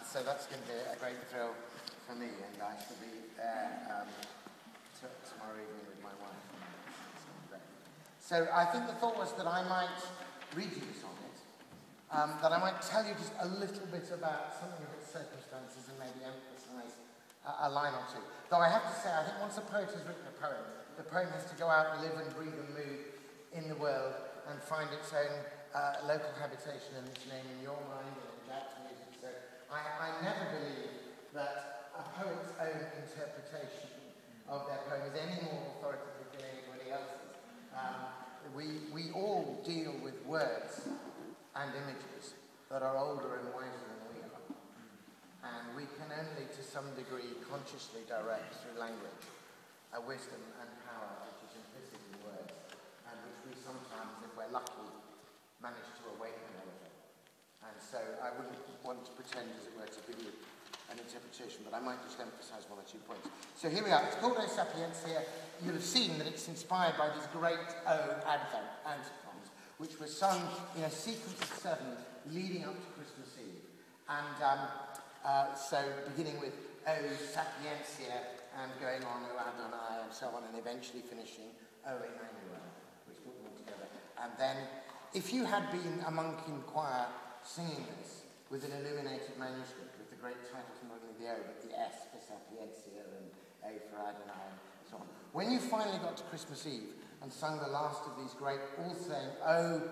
So that's going to be a great thrill for me, and I shall be there tomorrow evening with my wife. So I think the thought was that I might read you the sonnet, that I might tell you just a little bit about something of its circumstances and maybe emphasise a line or two. Though I have to say, I think once a poet has written a poem, the poem has to go out and live and breathe and move in the world and find its own local habitation and its name in your mind and in Jack's music. So I never believe that a poet's own interpretation of their poem is any more authoritative than anybody else's. We all deal with words and images that are older and wiser than we are. And we can only, to some degree, consciously direct through language a wisdom and power which is implicit in words, and which we sometimes, if we're lucky, manage to awaken a little. And so I wouldn't want to pretend, as it were, to give you an interpretation, but I might just emphasise one or two points. So here we are. It's called O Sapientia. You'll have seen that it's inspired by these great O antiphons, which were sung in a sequence of 7 leading up to Christmas Eve. And so beginning with O Sapientia and going on O Adonai and so on, and eventually finishing O Emmanuel, which put them all together. And then, if you had been a monk in choir singing this with an illuminated manuscript with the great titles, not only the O, but the S for Sapientia and A for Adonai and so on. When you finally got to Christmas Eve and sung the last of these great, all saying, O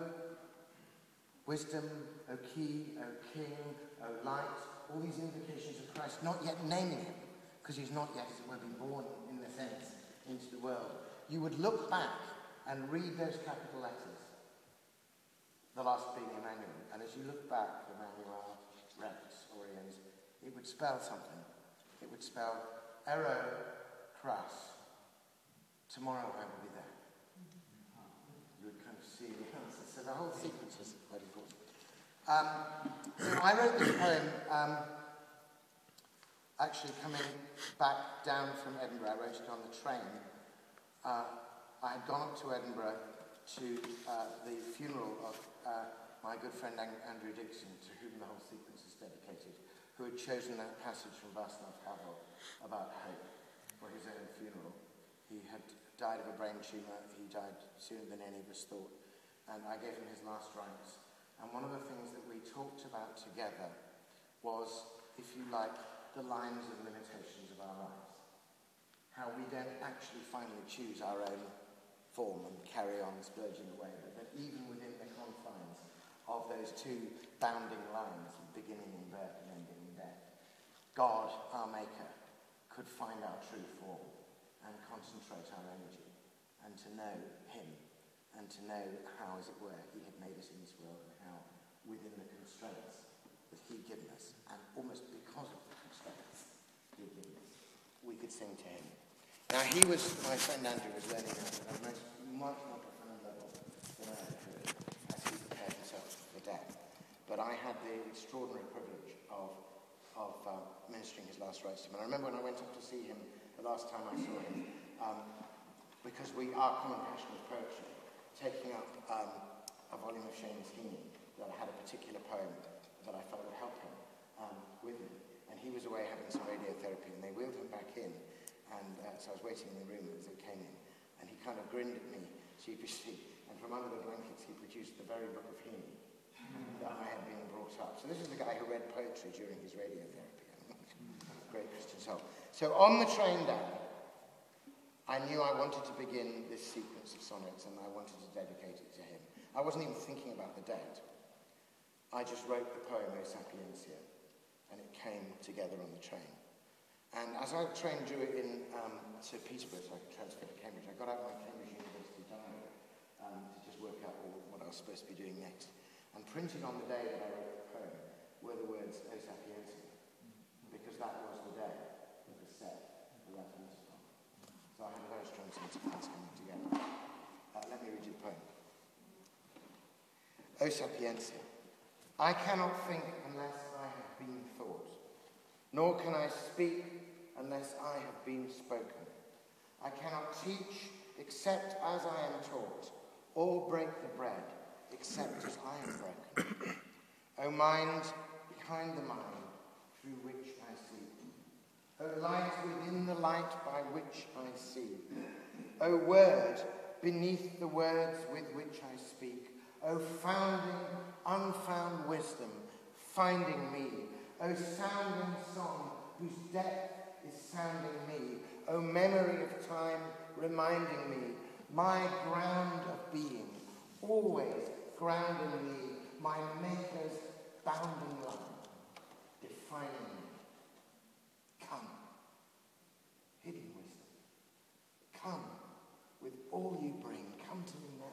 wisdom, O key, O king, O light, all these invocations of Christ, not yet naming him, because he's not yet, as it were, been born, in the sense, into the world, you would look back and read those capital letters, the last being Emmanuel, and as you look back, Emmanuel, Rex, Oriens, it would spell something. It would spell Ero Cras. Tomorrow I will be there. You would kind of see the answer. So the whole sequence is quite important. So I wrote this poem actually coming back down from Edinburgh. I wrote it on the train. I had gone up to Edinburgh to the funeral of my good friend Andrew Dixon, to whom the whole sequence is dedicated, who had chosen that passage from Václav Havel about hope for his own funeral. He had died of a brain tumour. He died sooner than any of us thought. And I gave him his last rites. And one of the things that we talked about together was, if you like, the lines and limitations of our lives. How we don't actually finally choose our own form and carry on splurging away, but that even within the confines of those two bounding lines, beginning in birth and ending in death, God, our Maker, could find our true form and concentrate our energy, and to know him, and to know how, as it were, he had made us in this world, and how, within the constraints that he'd given us, and almost because of the constraints he'd given us, we could sing to him. Now, my friend Andrew was learning that at a much more profound level than I could, as he prepared himself for death. But I had the extraordinary privilege of ministering his last rites to him. And I remember when I went up to see him the last time I saw him, because our common passion was poetry, taking up a volume of Seamus Heaney, that I had a particular poem that I felt would help him with me. And he was away having some radiotherapy, and they wheeled him back in. And so I was waiting in the room as they came in, and he kind of grinned at me sheepishly, and from under the blankets he produced the very book of Heaney that I had been brought up. So this is the guy who read poetry during his radiotherapy. Great Christian soul. So on the train down, I knew I wanted to begin this sequence of sonnets, and I wanted to dedicate it to him. I wasn't even thinking about the date. I just wrote the poem O Sapientia, and it came together on the train. And as I train drew it in to Peterborough, so I could transfer to Cambridge, I got out my Cambridge University diary to just work out what I was supposed to be doing next. And printed on the day that I wrote the poem were the words O Sapientia, because that was the day that was set for that antiphon. So I had a very strong sense of things coming together. Let me read you the poem. O Sapientia, I cannot think unless I have been thought, nor can I speak unless I have been spoken. I cannot teach except as I am taught, or break the bread except as I am broken. O mind behind the mind, O light within the light by which I see. O word beneath the words with which I speak. O founding, unfound wisdom, finding me. O sounding song, whose depth is sounding me. O memory of time, reminding me. My ground of being, always grounding me. My maker's bounding line, defining me. Come, hidden wisdom. Come with all you bring. Come to me now,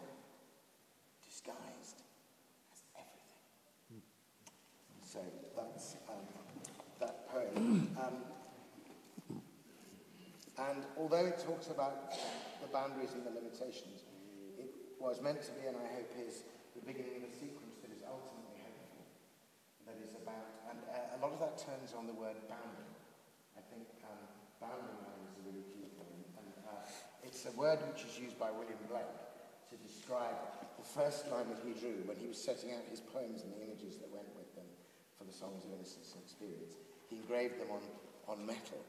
disguised as everything. So that's that poem. And although it talks about the boundaries and the limitations, it was meant to be, and I hope is, the beginning of a sequence that is ultimately hopeful. That is about, and a lot of that turns on the word bounding. I think bounding line is a really key thing. And it's a word which is used by William Blake to describe the first line that he drew when he was setting out his poems and the images that went with them for the Songs of Innocence and Experience. He engraved them on metal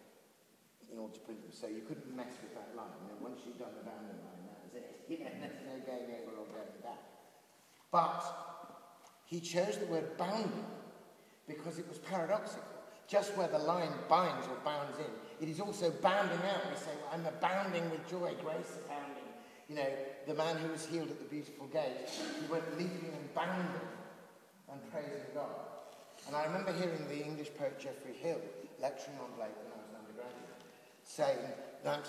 in order to print them. So you couldn't mess with that line. And then once you'd done the bounding line, that was it. You know, there's no going over or going back. But he chose the word bounding because it was paradoxical. Just where the line binds or bounds in, it is also bounding out. We say, well, I'm abounding with joy, grace abounding. You know, the man who was healed at the beautiful gate, he went leaping and bounding and praising God. And I remember hearing the English poet Geoffrey Hill lecturing on Blake when I was an undergraduate, saying that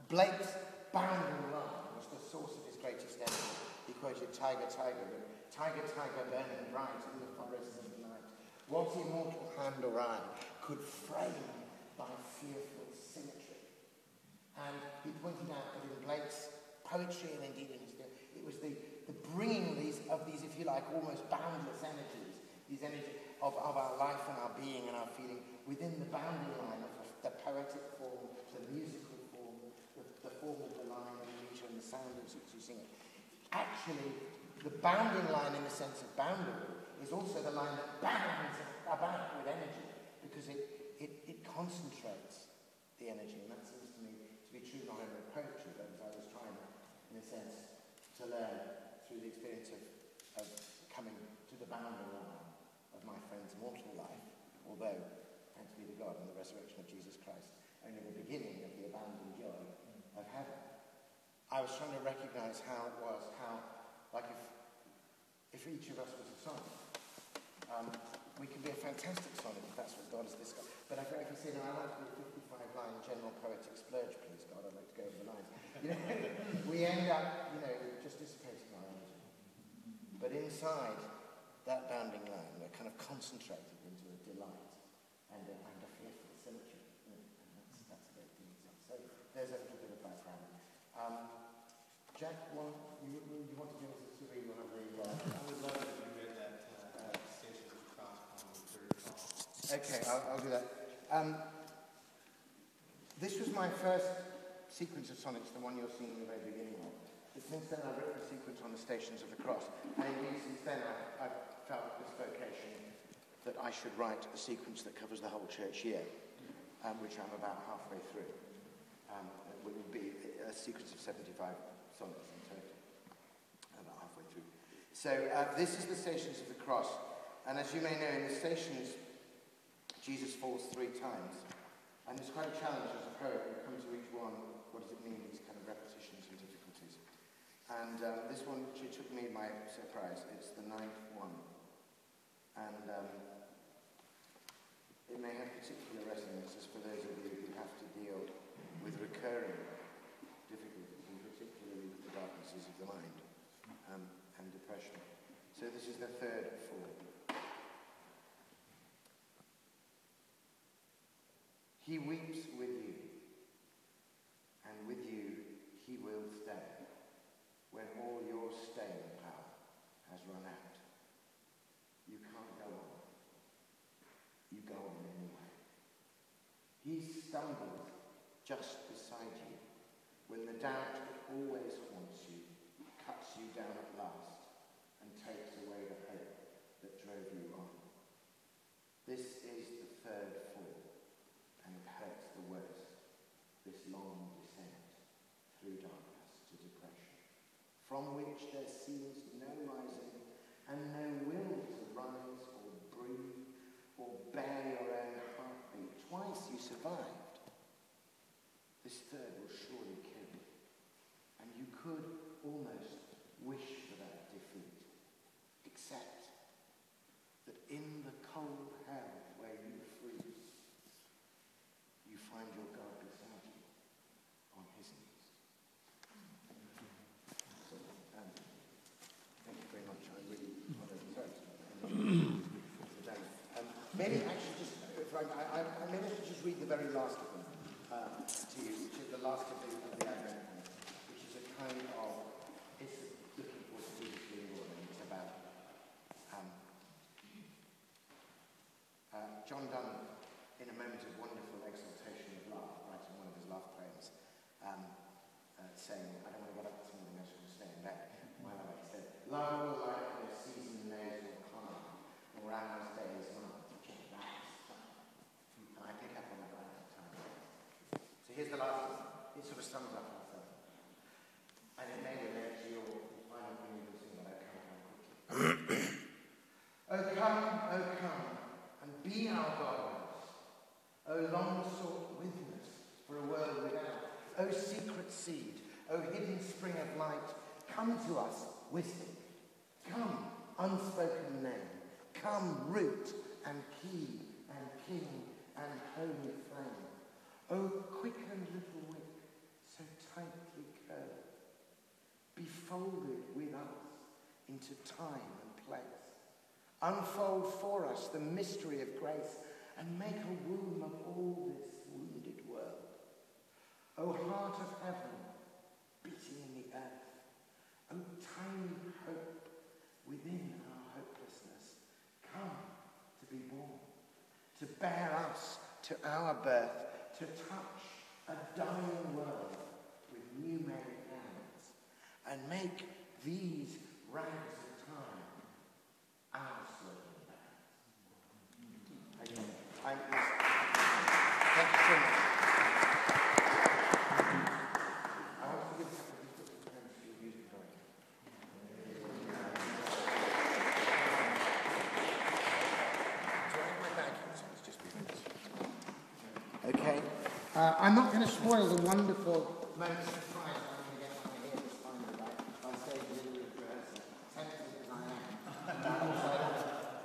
Blake's bounding line was the source of his greatest energy. He quoted Tiger, Tiger, Tiger, Tiger, burning bright in the forests of night. What immortal hand or eye could frame thy fearful symmetry? And he pointed out that in Blake's poetry and indeed in his theory, it was the bringing these, if you like, almost boundless energies, these energies of our life and our being and our feeling within the boundary line of the poetic form, the musical form, the form of the line and the meter and the sound in which you sing it. Actually, the bounding line in the sense of boundary is also the line that bounds about with energy because it concentrates the energy, and that seems to me to be true not only of poetry, but as I was trying, in a sense, to learn through the experience of coming to the boundary line of my friend's mortal life, although, thanks be to God and the resurrection of Jesus Christ, only the beginning of the abounding joy of heaven. I was trying to recognise how it was, like if each of us was a sonnet, we can be a fantastic sonnet if that's what God has discovered. But if I say, no, I'd like to be a 55-line general poetic splurge, please, God, I'd like to go over the lines. You know, we end up, just dissipating our energy. But inside that bounding line, we're kind of concentrated into a delight and a fearful symmetry. And that's a great thing itself. So there's a little bit of background. Jack, you want to give us a story one of the... I would love it if you read that Stations of the Cross poem, the third call. Okay, I'll do that. This was my first sequence of sonnets, the one you're seeing in the very beginning of. But since then I've written a sequence on the Stations of the Cross. And indeed since then I've felt this vocation that I should write a sequence that covers the whole church year, which I'm about halfway through. It would be a sequence of 75 sonnets in total, about halfway through. So this is the Stations of the Cross. And as you may know, in the Stations, Jesus falls 3 times. And it's quite a challenge as a poet. You come to each one, what does it mean, these kind of repetitions and difficulties. And this one, which took me by surprise, it's the 9th one. And it may have particular resonances for those of you who have to deal with recurring difficulties, and particularly with the darknesses of the mind and depression. So this is the 3rd fall. He weeps with you, and with you he will stay, when all your staying power has run out. You can't go on. You go on anyway. He stumbles just beside you, when the doubt that always haunts you cuts you down at last and takes away the hope that drove you on. This is the 3rd fall, and it hurts from which there seems no rising, and no will to rise or breathe or bear your own heartbeat. Twice you survived. This third will surely kill you. And you could almost wish for that defeat, except that in the cold hell where you freeze, you find your God beside you on his knees. Thank you very much. I really maybe actually just, maybe I should just read the very last of them to you, which is the last of the Advent, which is a kind of, it's looking forward to Jesus being born, and it's about John Donne, in a moment of wonderful exaltation of love, writing one of his love poems, saying, I don't want to get up this morning, I just want to stay in bed. My love, he said, love will like the season knows will climb, and round those days month, and I pick up on that right at the time. So here's the last one. It sort of sums up our film. And it may relate to your final thing you will sing, but I can't come quickly. Oh come, and be our God. O long sought witness for a world without. O secret seed, O hidden spring of light, come to us, wisdom. Come, unspoken name. Come, root and key and king and holy flame. O quicken little wick, so tightly curled, be folded with us into time and place. Unfold for us the mystery of grace and make a womb of all this wounded world. O heart of heaven, beating in the earth, O tiny hope within our hopelessness, come to be born, to bear us to our birth, to touch a dying world with new made hands, and make these rags of time our slogan bands. Thank you so much. I want to give a couple of hands to your music director. Do I have my bag here? So it's just minutes. Okay. I'm not going to spoil the wonderful moments of pride I'm going to get when I hear this finally by saying a little bit of rehearsal, tempted as I am.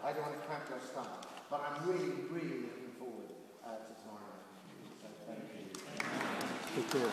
I don't want to cramp your style, but I'm really, really looking forward to tomorrow night. So thank you.